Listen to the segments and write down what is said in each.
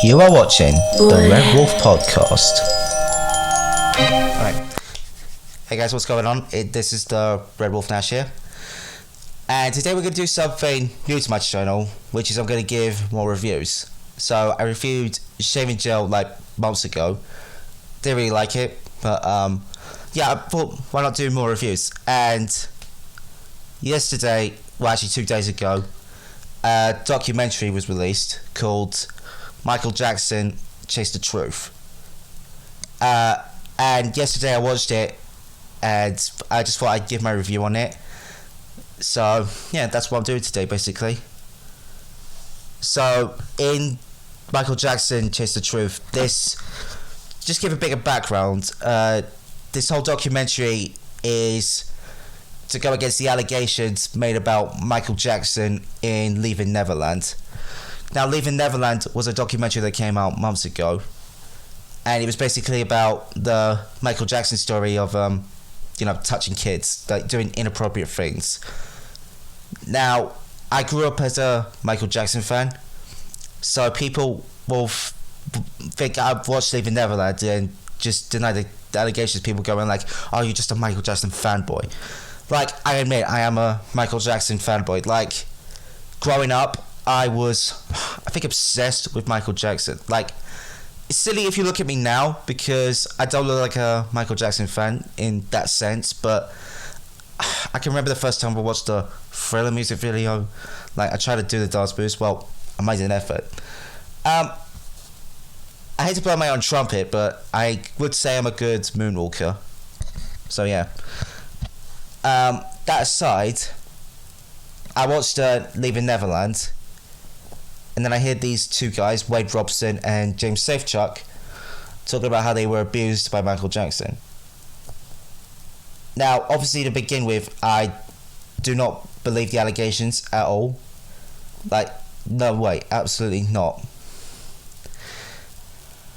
You are watching the Red Wolf Podcast. Alright. Hey guys, what's going on? This is the Red Wolf Nash here. And today we're going to do something new to my channel, which is I'm going to give more reviews. So I reviewed Shaving Gel like months ago. Didn't really like it, but yeah, I thought why not do more reviews. And yesterday, well actually 2 days ago, a documentary was released called Michael Jackson Chase the Truth. And yesterday I watched it and I just thought I'd give my review on it. So yeah, that's what I'm doing today basically. So in Michael Jackson Chase the Truth, just give a bit of background, this whole documentary is to go against the allegations made about Michael Jackson in Leaving Neverland. Now, Leaving Neverland was a documentary that came out months ago, and it was basically about the Michael Jackson story of, touching kids, like doing inappropriate things. Now, I grew up as a Michael Jackson fan, so people will think I've watched Leaving Neverland and just deny the allegations. People going like, "Oh, you're just a Michael Jackson fanboy." Like, I admit, I am a Michael Jackson fanboy. Like, growing up, I was, I think, obsessed with Michael Jackson. Like, it's silly if you look at me now because I don't look like a Michael Jackson fan in that sense, but I can remember the first time I watched the Thriller music video. Like, I tried to do the dance moves. Well, I made an effort. I hate to blow my own trumpet, but I would say I'm a good moonwalker. So, yeah. That aside, I watched Leaving Neverland, and then I heard these two guys, Wade Robson and James Safechuck, talking about how they were abused by Michael Jackson. Now, obviously, to begin with, I do not believe the allegations at all. Like, no way, absolutely not.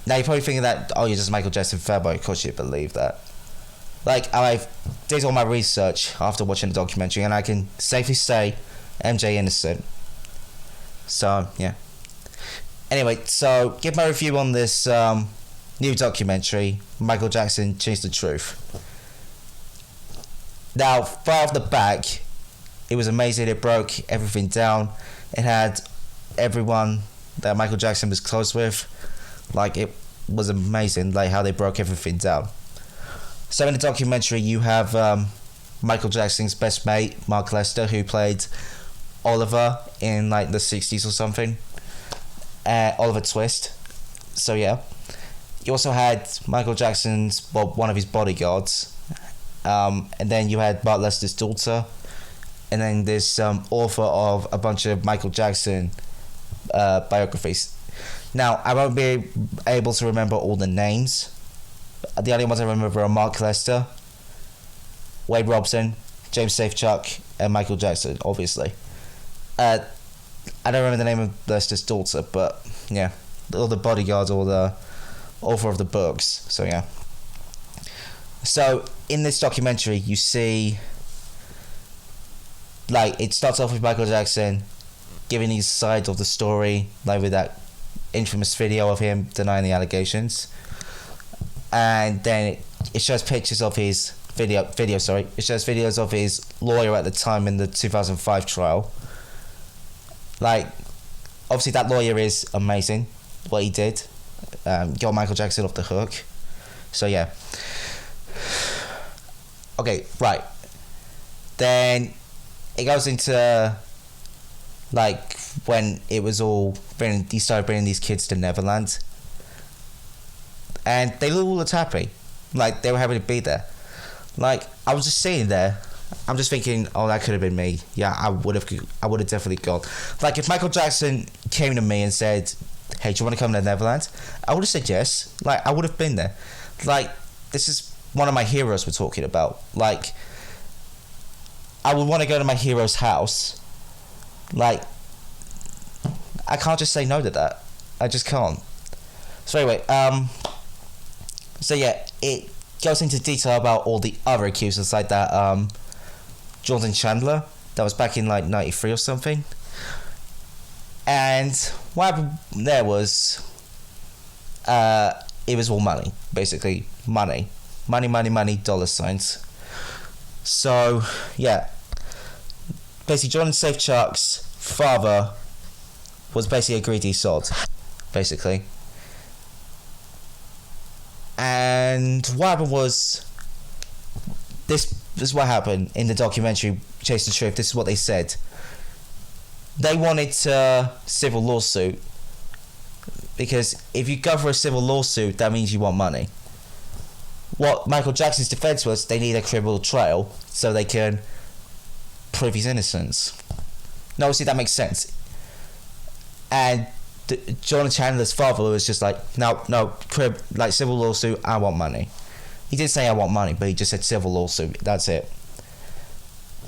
Now, you're probably thinking that, oh, you're just a Michael Jackson fanboy, of course you believe that. Like, I did all my research after watching the documentary, and I can safely say MJ innocent. So, yeah. Anyway, so, give my review on this new documentary, Michael Jackson Chase the Truth. Now, right off the back, it was amazing. It broke everything down. It had everyone that Michael Jackson was close with. Like, it was amazing, like, how they broke everything down. So, in the documentary, you have Michael Jackson's best mate, Mark Lester, who played Oliver in like the 60s or something. Oliver Twist. So yeah. You also had Michael Jackson's, well, one of his bodyguards. And then you had Mark Lester's daughter. And then there's author of a bunch of Michael Jackson biographies. Now, I won't be able to remember all the names. The only ones I remember are Mark Lester, Wade Robson, James Safechuck, and Michael Jackson, obviously. I don't remember the name of Lester's daughter, but yeah, all the bodyguards, all the author of the books. So yeah. So in this documentary, you see, like, it starts off with Michael Jackson giving his side of the story, like with that infamous video of him denying the allegations, and then it shows pictures of his it shows videos of his lawyer at the time in the 2005 trial. Like, obviously that lawyer is amazing, what he did, got Michael Jackson off the hook. So yeah. Okay, right. Then it goes into, like, when it was all he started bringing these kids to Neverland, and they all looked happy, like they were happy to be there. Like, I was just sitting there, I'm just thinking, oh, that could have been me. Yeah, I would have definitely gone. Like, if Michael Jackson came to me and said, "Hey, do you want to come to Neverland?" I would have said yes. Like, I would have been there. Like, this is one of my heroes we're talking about. Like, I would want to go to my hero's house. Like, I can't just say no to that. I just can't. So anyway, so yeah, it goes into detail about all the other accusers, like that Jordan Chandler, that was back in like 93 or something. And what happened there was it was all money, basically. Money, dollar signs. So, yeah. Basically, Jordan Safechuck's father was basically a greedy sod, basically. And what happened was, this is what happened in the documentary Chase the Truth. This is what they said. They wanted a civil lawsuit, because if you go for a civil lawsuit, that means you want money. What Michael Jackson's defense was, they need a criminal trial so they can prove his innocence. Now, obviously, that makes sense. And John Chandler's father was just like, no, civil lawsuit, I want money. He did say I want money, but he just said civil lawsuit, that's it.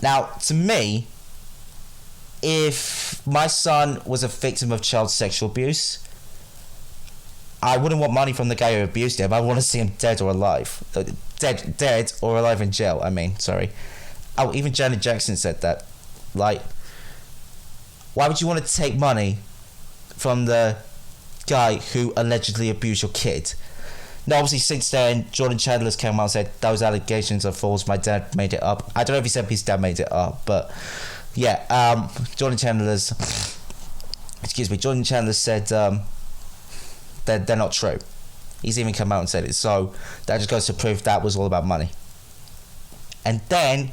Now, to me, if my son was a victim of child sexual abuse, I wouldn't want money from the guy who abused him. I want to see him dead or alive. Dead or alive in jail, sorry. Oh, even Janet Jackson said that. Like, why would you want to take money from the guy who allegedly abused your kid? Now, obviously, since then, Jordan Chandler's come out and said, those allegations are false, my dad made it up. I don't know if he said his dad made it up, but yeah, Jordan Chandler said they're not true. He's even come out and said it, so that just goes to prove that was all about money. And then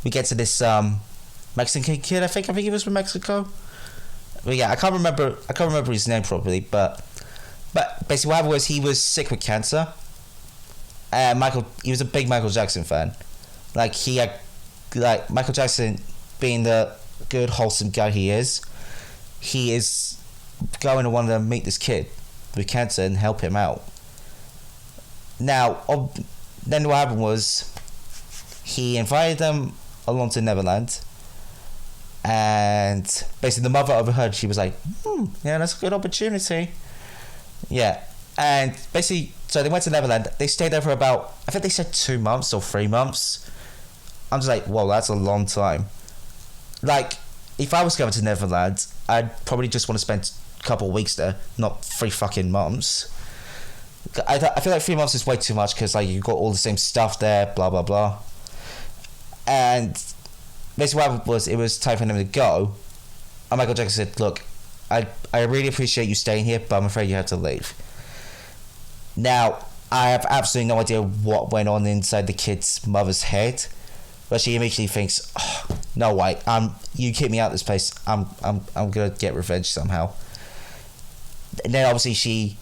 we get to this Mexican kid, I think he was from Mexico. But yeah, I can't remember his name properly, but basically what happened was he was sick with cancer. And he was a big Michael Jackson fan. Michael Jackson, being the good, wholesome guy he is going to want to meet this kid with cancer and help him out. Now, then what happened was he invited them along to Neverland, and basically the mother overheard. She was like, yeah, that's a good opportunity. Yeah, and basically, so they went to Neverland. They stayed there for about, I think they said 2 months or 3 months. I'm just like, whoa, that's a long time. Like, if I was going to Neverland, I'd probably just want to spend a couple of weeks there, not 3 fucking months. I feel like 3 months is way too much, because like you've got all the same stuff there, blah blah blah. And basically what happened was, it was time for them to go, and Michael Jackson said, look, I really appreciate you staying here, but I'm afraid you have to leave. Now, I have absolutely no idea what went on inside the kid's mother's head, but she immediately thinks, oh, no way, you kick me out of this place, I'm gonna get revenge somehow. And then obviously she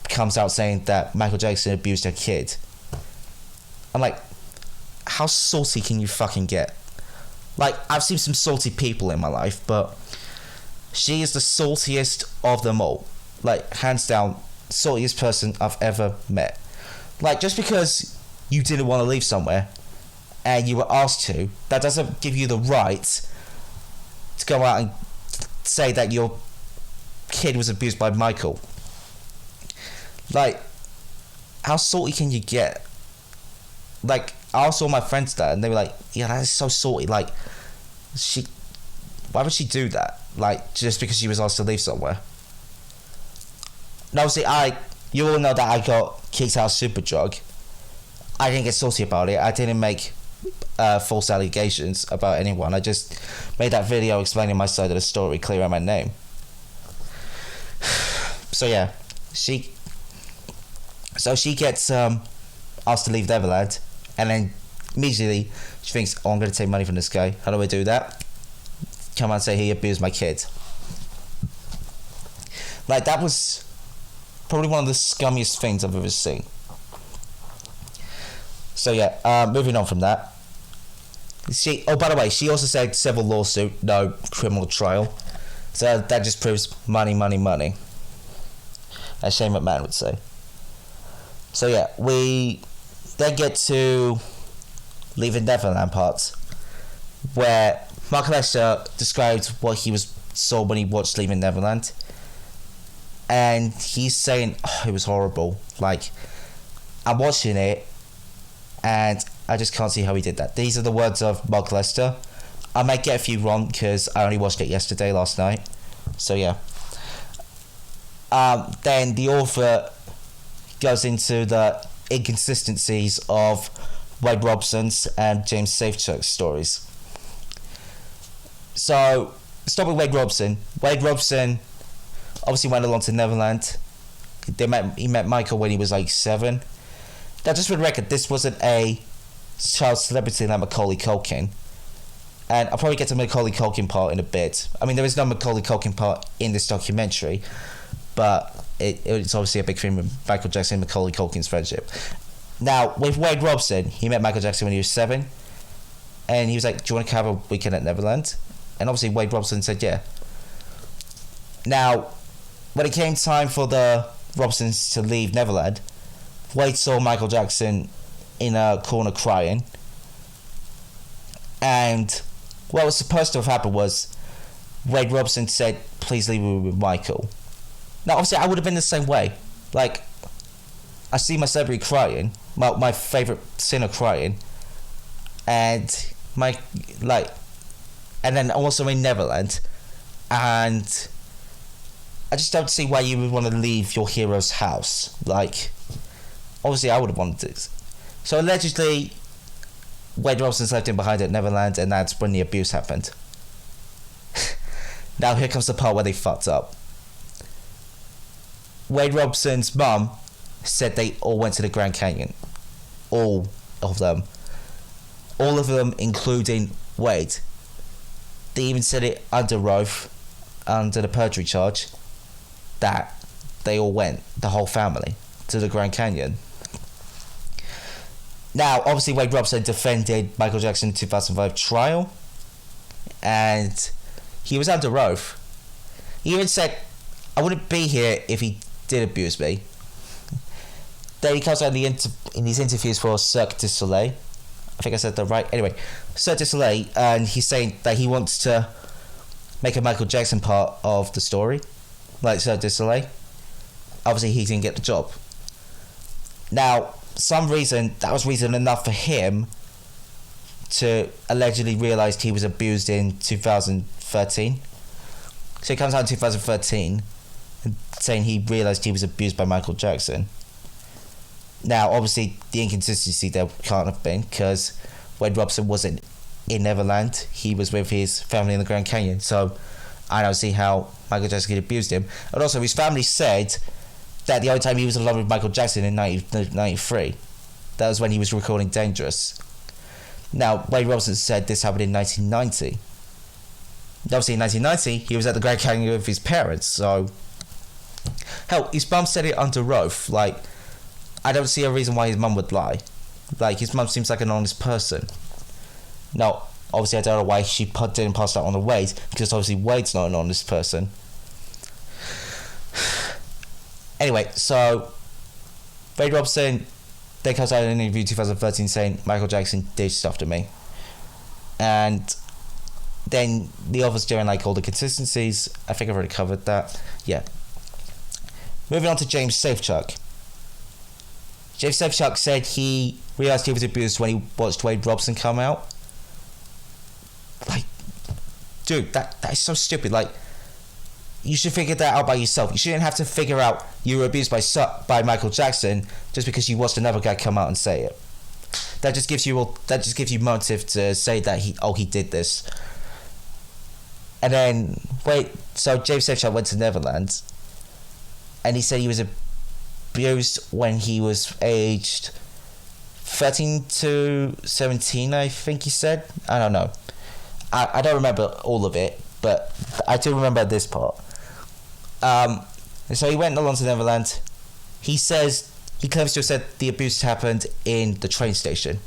comes out saying that Michael Jackson abused her kid. I'm like, how salty can you fucking get? Like, I've seen some salty people in my life, but she is the saltiest of them all. Like, hands down, saltiest person I've ever met. Like, just because you didn't want to leave somewhere and you were asked to, that doesn't give you the right to go out and say that your kid was abused by Michael. Like, how salty can you get? Like, I asked all my friends that, and they were like, yeah, that is so salty. Like, why would she do that? Like, just because she was asked to leave somewhere. Now, see, you all know that I got kicked out of Superdrug. I didn't get salty about it. I didn't make false allegations about anyone. I just made that video explaining my side of the story, clearing my name. So yeah, she gets asked to leave Neverland, and then immediately she thinks, oh, I'm going to take money from this guy. How do I do that? Come on, say he abused my kid. Like, that was probably one of the scummiest things I've ever seen. So yeah, moving on from that. By the way, she also said civil lawsuit, no criminal trial. So that just proves money, money, money, as Shane McMahon would say. So yeah, we then get to leaving Neverland parts, where Mark Lester described what he saw when he watched Leaving Neverland, and he's saying, oh, it was horrible. Like, I'm watching it, and I just can't see how he did that. These are the words of Mark Lester. I might get a few wrong, because I only watched it last night. So yeah. then the author goes into the inconsistencies of Wade Robson's and James Safechuck's stories. So, start with Wade Robson. Wade Robson obviously went along to Neverland. He met Michael when he was like 7. Now, just for the record, this wasn't a child celebrity like Macaulay Culkin. And I'll probably get to the Macaulay Culkin part in a bit. I mean, there is no Macaulay Culkin part in this documentary, but it's obviously a big thing with Michael Jackson and Macaulay Culkin's friendship. Now, with Wade Robson, he met Michael Jackson when he was 7, and he was like, do you want to have a weekend at Neverland? And obviously Wade Robson said yeah. Now, when it came time for the Robsons to leave Neverland, Wade saw Michael Jackson in a corner crying, and what was supposed to have happened was Wade Robson said, please leave me with Michael. Now, obviously, I would have been the same way. Like, I see my celebrity crying, my favourite singer crying, and and then also in Neverland, and I just don't see why you would want to leave your hero's house. Like, obviously, I would have wanted to. So, allegedly, Wade Robson's left him behind at Neverland, and that's when the abuse happened. Now, here comes the part where they fucked up. Wade Robson's mum said they all went to the Grand Canyon. All of them. All of them, including Wade. They even said it under oath, under the perjury charge, that they all went, the whole family, to the Grand Canyon. Now, obviously, Wade Robson defended Michael Jackson's 2005 trial, and he was under oath. He even said, I wouldn't be here if he did abuse me. Then he comes out in these interviews for Cirque du Soleil. I think I said that right. Anyway, Cirque du Soleil, and he's saying that he wants to make a Michael Jackson part of the story, like Cirque du Soleil. Obviously, he didn't get the job. Now, some reason, that was reason enough for him to allegedly realise he was abused in 2013. So he comes out in 2013 and saying he realised he was abused by Michael Jackson. Now, obviously, the inconsistency there can't have been, because Wade Robson wasn't in Neverland. He was with his family in the Grand Canyon. So I don't see how Michael Jackson could abused him. And also, his family said that the only time he was alone with Michael Jackson in 1993, that was when he was recording Dangerous. Now, Wade Robson said this happened in 1990. Obviously, in 1990, he was at the Grand Canyon with his parents, so... Hell, his mum said it under oath. Like, I don't see a reason why his mum would lie. Like, his mum seems like an honest person. Now, obviously, I don't know why she didn't pass that on to Wade, because obviously Wade's not an honest person. Anyway, so Wade Robson then comes out in an interview in 2013 saying Michael Jackson did stuff to me. And then the others doing like all the consistencies. I think I've already covered that. Yeah. Moving on to James Safechuck. James Safechuck said he realised he was abused when he watched Wade Robson come out. Like, dude, that is so stupid. Like, you should figure that out by yourself. You shouldn't have to figure out you were abused by Michael Jackson just because you watched another guy come out and say it. That just gives you motive to say that he did this. And then so James Safechuck went to Neverland, and he said he was abused when he was aged 13 to 17, I think he said. I don't know. I don't remember all of it, but I do remember this part. So he went along to Neverland. He claims to have said the abuse happened in the train station.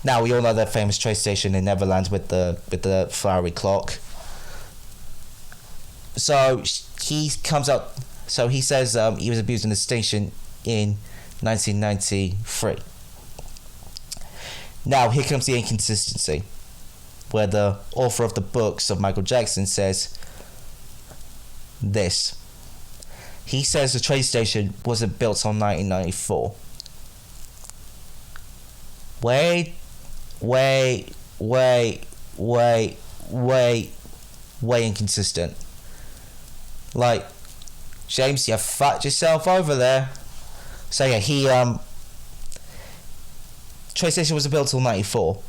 Now, we all know that famous train station in Neverland with the flowery clock. So he comes out. So he says he was abused in the station in 1993. Now, here comes the inconsistency, where the author of the books of Michael Jackson says this. He says the train station wasn't built on 1994. Way inconsistent. Like, James, you fucked yourself over there. So yeah, train station was built till 94.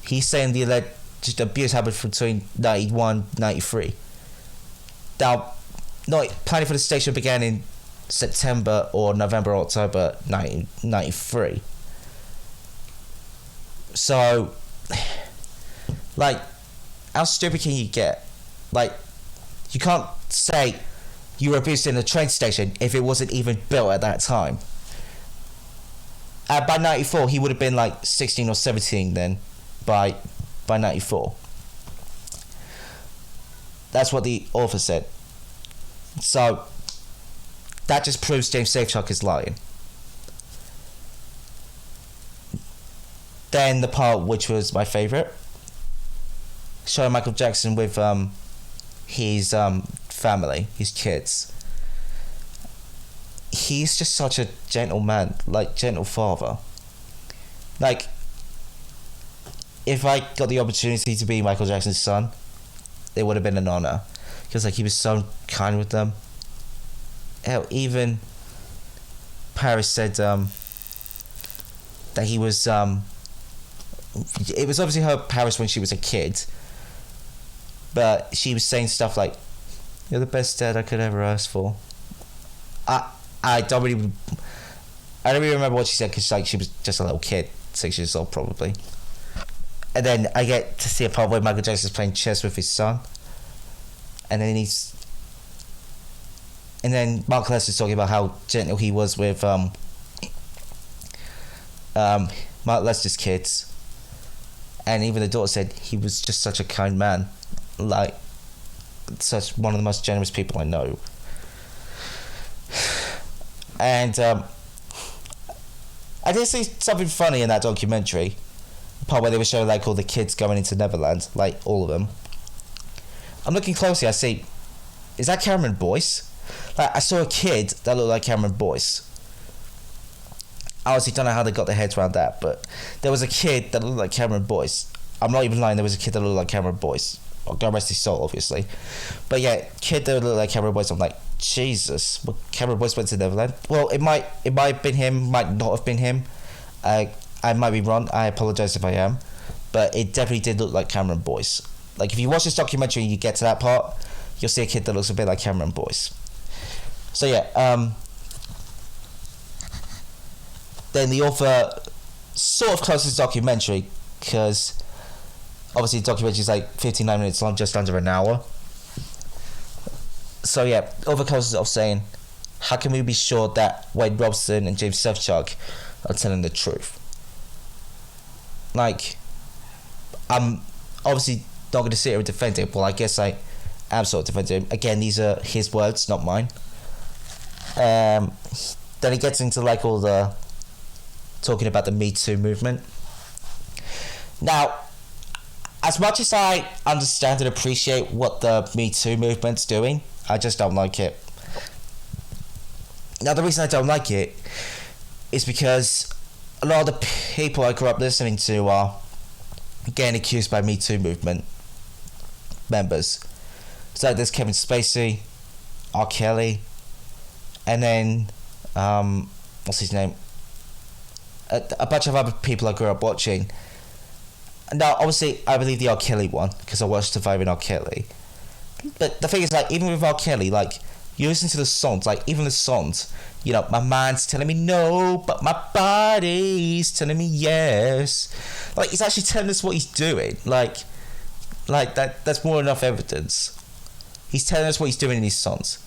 He's saying the alleged abuse happened between 91 93. Now, planning for the station began in September or November or October 1993. So, like, how stupid can you get? Like, you can't say you were abused in a train station if it wasn't even built at that time. By 94, he would have been like 16 or 17 then, by 94. That's what the author said. So, that just proves James Safechuck is lying. Then the part which was my favourite, showing Michael Jackson with his family, his kids. He's just such a gentle man, like gentle father. Like, if I got the opportunity to be Michael Jackson's son, it would have been an honour, because like he was so kind with them. Hell, even Paris said that he was it was obviously her Paris when she was a kid, but she was saying stuff like, "You're the best dad I could ever ask for." I don't really remember what she said, because like she was just a little kid, 6 years old probably. And then I get to see a part where Michael Jackson's playing chess with his son, and then Mark Lester's talking about how gentle he was with Mark Lester's kids. And even the daughter said he was just such a kind man, like such one of the most generous people I know. And I did see something funny in that documentary, the part where they were showing like all the kids going into Neverland, like all of them. I'm looking closely, I see, is that Cameron Boyce? Like, I saw a kid that looked like Cameron Boyce. I honestly don't know how they got their heads around that, but there was a kid that looked like Cameron Boyce. I'm not even lying, there was a kid that looked like Cameron Boyce. Oh, God rest his soul, obviously. But yeah, kid that looked like Cameron Boyce. I'm like, Jesus, well, Cameron Boyce went to Neverland. Well, it might have been him, might not have been him. I might be wrong, I apologise if I am. But it definitely did look like Cameron Boyce. Like, if you watch this documentary and you get to that part, you'll see a kid that looks a bit like Cameron Boyce. So yeah, then the author sort of closes the documentary, because obviously the documentary is like 59 minutes long, just under an hour. So yeah, the author closes it off saying, how can we be sure that Wade Robson and James Safechuck are telling the truth? Like, I'm obviously not going to sit here and defend it. Well, I guess I am sort of defending him. Again, these are his words, not mine. Then he gets into like all the talking about the Me Too movement. Now, as much as I understand and appreciate what the Me Too movement's doing, I just don't like it. Now, the reason I don't like it is because a lot of the people I grew up listening to are getting accused by Me Too movement members. So there's Kevin Spacey, R. Kelly, and then what's his name? A bunch of other people I grew up watching. Now, obviously, I believe the R. Kelly one, because I watched Surviving R. Kelly. But the thing is, like, even with R. Kelly, like, you listen to the songs, like, even the songs, you know, my mind's telling me no, but my body's telling me yes. Like, he's actually telling us what he's doing. Like that's more than enough evidence. He's telling us what he's doing in his songs.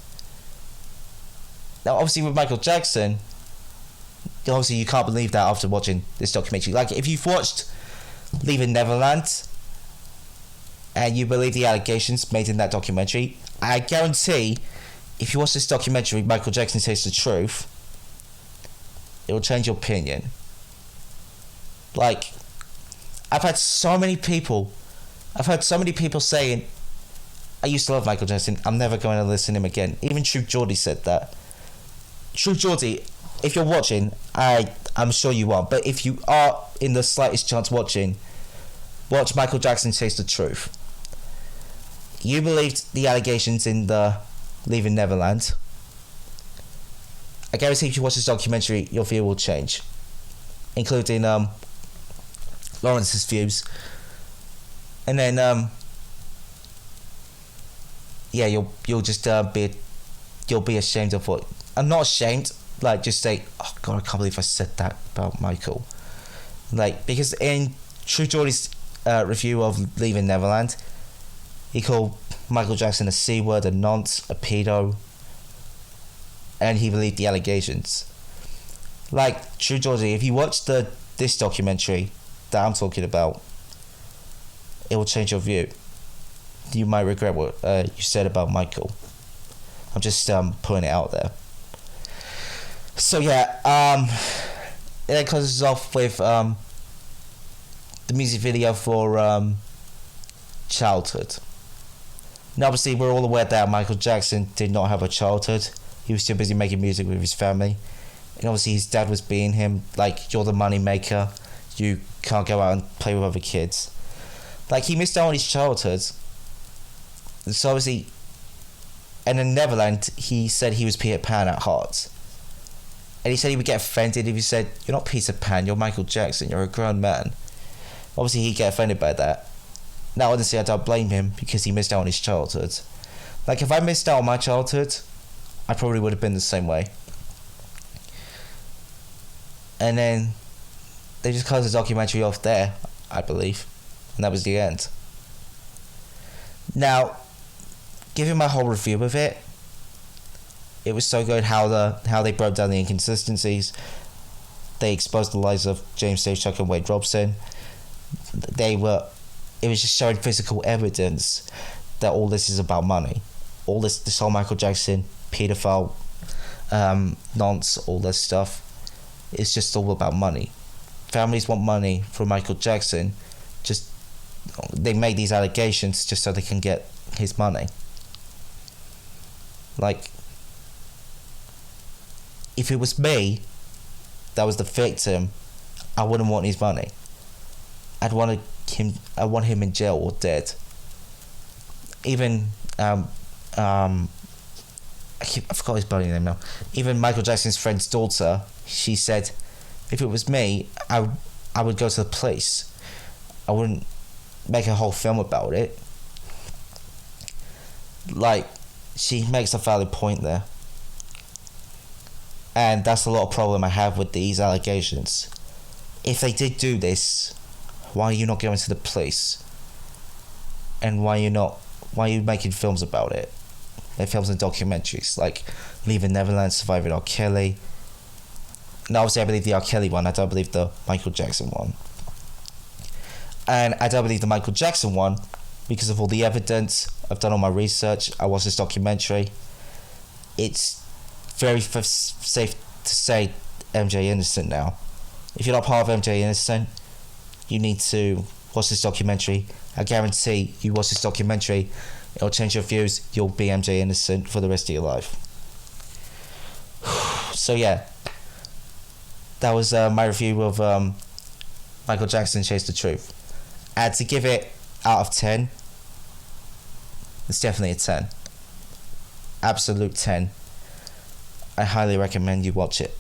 Now, obviously, with Michael Jackson, obviously, you can't believe that after watching this documentary. Like, if you've watched Leaving Neverland and you believe the allegations made in that documentary, I guarantee if you watch this documentary, Michael Jackson Says the Truth, it will change your opinion. Like, I've heard so many people saying, I used to love Michael Jackson, I'm never going to listen to him again. Even True Geordie said that. True Geordie, if you're watching, I'm sure you are, but if you are in the slightest chance watching, watch Michael Jackson Says the Truth. You believed the allegations in the Leaving Neverland. I guarantee if you watch this documentary, your view will change, including Lawrence's views. And then you'll just you'll be ashamed of what. I'm not ashamed. Like, just say, oh God, I can't believe I said that about Michael. Like, because in True Geordie's review of Leaving Neverland, he called Michael Jackson a C-word, a nonce, a pedo, and he believed the allegations. Like, True Geordie, if you watch this documentary that I'm talking about, it will change your view. You might regret what you said about Michael. I'm just putting it out there. So yeah, it then closes off with the music video for Childhood. Now obviously we're all aware that Michael Jackson did not have a childhood. He was too busy making music with his family. And obviously his dad was beating him, like, you're the money maker, you can't go out and play with other kids. Like, he missed out on his childhood. So obviously, and in Neverland, he said he was Peter Pan at heart. And he said he would get offended if you said, you're not Peter Pan, you're Michael Jackson, you're a grown man. Obviously he'd get offended by that. Now honestly, I don't blame him, because he missed out on his childhood. Like, if I missed out on my childhood, I probably would have been the same way. And then they just closed the documentary off there, I believe. And that was the end. Now, giving my whole review of it, it was so good how they broke down the inconsistencies. They exposed the lies of James Safechuck and Wade Robson. It was just showing physical evidence that all this is about money. All this whole Michael Jackson pedophile nonce, all this stuff, it's just all about money. Families want money from Michael Jackson. Just they make these allegations just so they can get his money. Like, if it was me that was the victim, I wouldn't want his money. I want him in jail or dead. Even I forgot his bloody name now. Even Michael Jackson's friend's daughter, she said, if it was me, I would go to the police. I wouldn't make a whole film about it. Like, she makes a valid point there. And that's a lot of problem I have with these allegations. If they did do this, why are you not going to the police? And why are you making films about it? Like films and documentaries, like Leaving Neverland, Surviving R. Kelly. No, obviously I believe the R. Kelly one, I don't believe the Michael Jackson one. And I don't believe the Michael Jackson one because of all the evidence. I've done all my research, I watched this documentary. It's very safe to say MJ innocent now. If you're not part of MJ innocent, you need to watch this documentary. I guarantee you watch this documentary, it'll change your views. You'll be MJ innocent for the rest of your life. So yeah, that was my review of Michael Jackson Chase the Truth. And to give it out of 10, it's definitely a 10. Absolute 10. I highly recommend you watch it,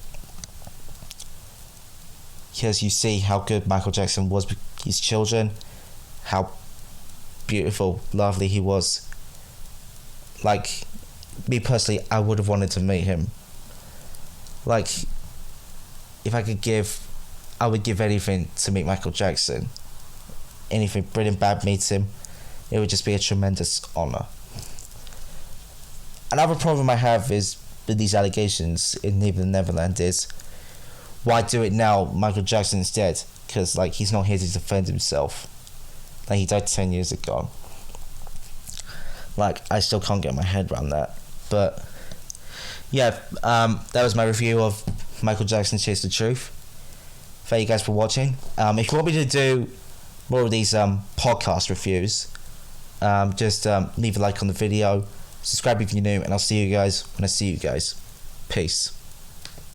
because you see how good Michael Jackson was with his children, how beautiful, lovely he was. Like, me personally, I would have wanted to meet him. Like, if I could give, I would give anything to meet Michael Jackson. Anything, Brilliant Bad meets him, it would just be a tremendous honour. Another problem I have is with these allegations in Leaving Neverland is, why do it now? Michael Jackson's dead, because like he's not here to defend himself. Like, he died 10 years ago. Like, I still can't get my head around that. But yeah, that was my review of Michael Jackson Chase the Truth. Thank you guys for watching. If you want me to do more of these podcast reviews, just leave a like on the video, subscribe if you're new, and I'll see you guys when I see you guys. Peace.